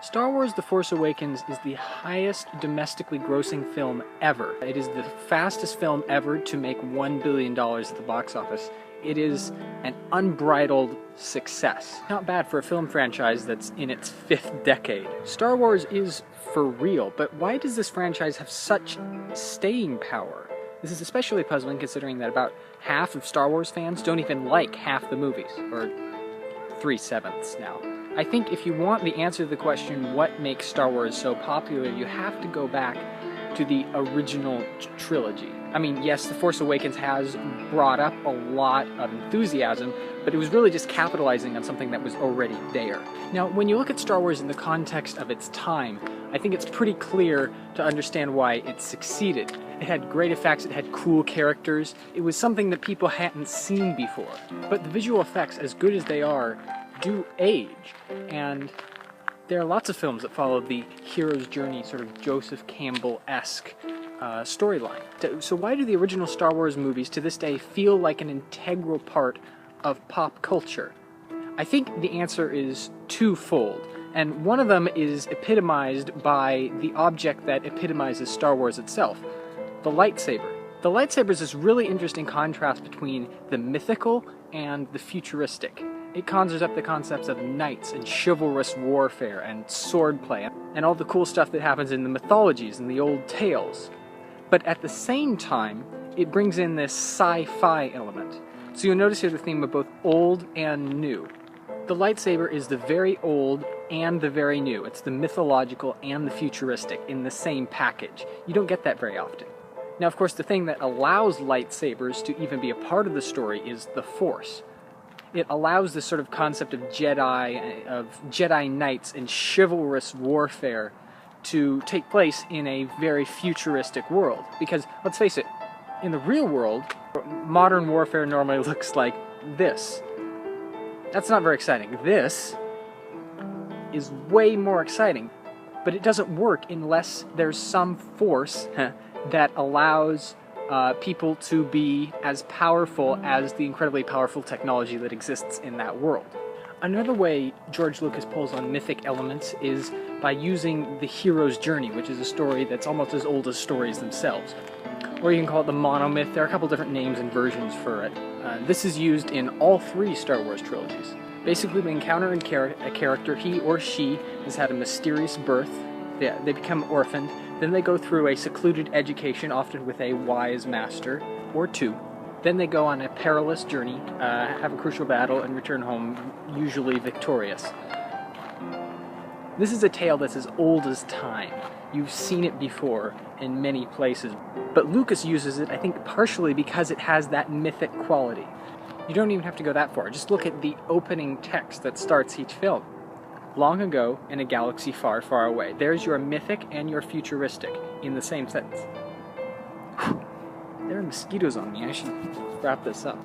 Star Wars The Force Awakens is the highest domestically grossing film ever. It is the fastest film ever to make $1 billion at the box office. It is an unbridled success. Not bad for a film franchise that's in its 5th decade. Star Wars is for real, but why does this franchise have such staying power? This is especially puzzling considering that about half of Star Wars fans don't even like half the movies, or 3/7 now. I think if you want the answer to the question, what makes Star Wars so popular, you have to go back to the original trilogy. I mean, yes, The Force Awakens has brought up a lot of enthusiasm, but it was really just capitalizing on something that was already there. Now, when you look at Star Wars in the context of its time, I think it's pretty clear to understand why it succeeded. It had great effects, it had cool characters, it was something that people hadn't seen before. But the visual effects, as good as they are, do age, and there are lots of films that follow the hero's journey, sort of Joseph Campbell-esque storyline. So why do the original Star Wars movies to this day feel like an integral part of pop culture? I think the answer is twofold, and one of them is epitomized by the object that epitomizes Star Wars itself, the lightsaber. The lightsaber is this really interesting contrast between the mythical and the futuristic. It conjures up the concepts of knights and chivalrous warfare and swordplay and all the cool stuff that happens in the mythologies and the old tales. But at the same time, it brings in this sci-fi element. So you'll notice here the theme of both old and new. The lightsaber is the very old and the very new. It's the mythological and the futuristic in the same package. You don't get that very often. Now, of course, the thing that allows lightsabers to even be a part of the story is the Force. It allows this sort of concept of Jedi Knights and chivalrous warfare to take place in a very futuristic world. Because, let's face it, in the real world, modern warfare normally looks like this. That's not very exciting. This is way more exciting, but it doesn't work unless there's some force that allows people to be as powerful as the incredibly powerful technology that exists in that world. Another way George Lucas pulls on mythic elements is by using the hero's journey, which is a story that's almost as old as stories themselves. Or you can call it the monomyth. There are a couple different names and versions for it. This is used in all 3 Star Wars trilogies. Basically, we encounter a character, he or she has had a mysterious birth, they become orphaned, then they go through a secluded education, often with a wise master, or 2. Then they go on a perilous journey, have a crucial battle, and return home, usually victorious. This is a tale that's as old as time. You've seen it before in many places. But Lucas uses it, I think, partially because it has that mythic quality. You don't even have to go that far. Just look at the opening text that starts each film. Long ago, in a galaxy far, far away. There's your mythic and your futuristic in the same sentence. There are mosquitoes on me. I should wrap this up.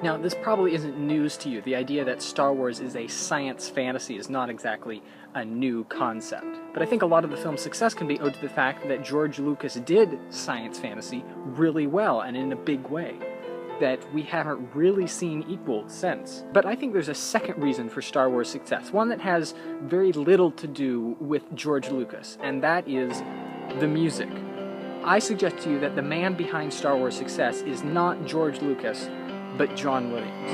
Now, this probably isn't news to you. The idea that Star Wars is a science fantasy is not exactly a new concept. But I think a lot of the film's success can be owed to the fact that George Lucas did science fantasy really well and in a big way that we haven't really seen equaled since. But I think there's a second reason for Star Wars' success, one that has very little to do with George Lucas, and that is the music. I suggest to you that the man behind Star Wars' success is not George Lucas, but John Williams.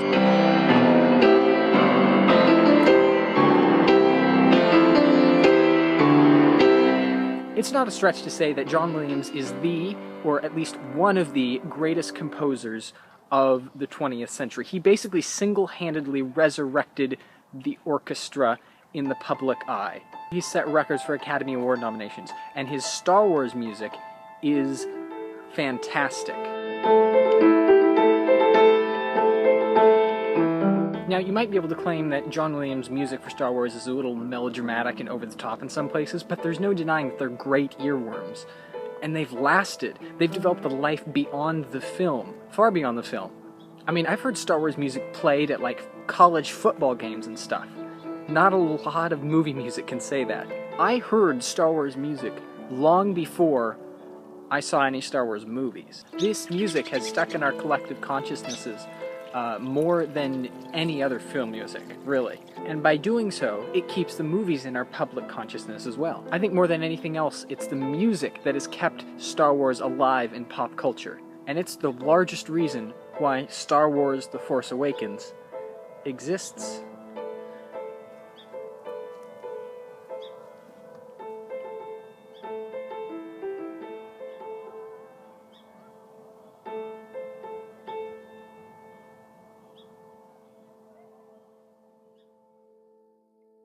It's not a stretch to say that John Williams is the, or at least one of the, greatest composers of the 20th century. He basically single-handedly resurrected the orchestra in the public eye. He set records for Academy Award nominations, and his Star Wars music is fantastic. Now, you might be able to claim that John Williams' music for Star Wars is a little melodramatic and over the top in some places, but there's no denying that they're great earworms. And they've lasted. They've developed a life beyond the film, far beyond the film. I mean, I've heard Star Wars music played at, like, college football games and stuff. Not a lot of movie music can say that. I heard Star Wars music long before I saw any Star Wars movies. This music has stuck in our collective consciousnesses more than any other film music, really. And by doing so, it keeps the movies in our public consciousness as well. I think more than anything else, it's the music that has kept Star Wars alive in pop culture. And it's the largest reason why Star Wars The Force Awakens exists.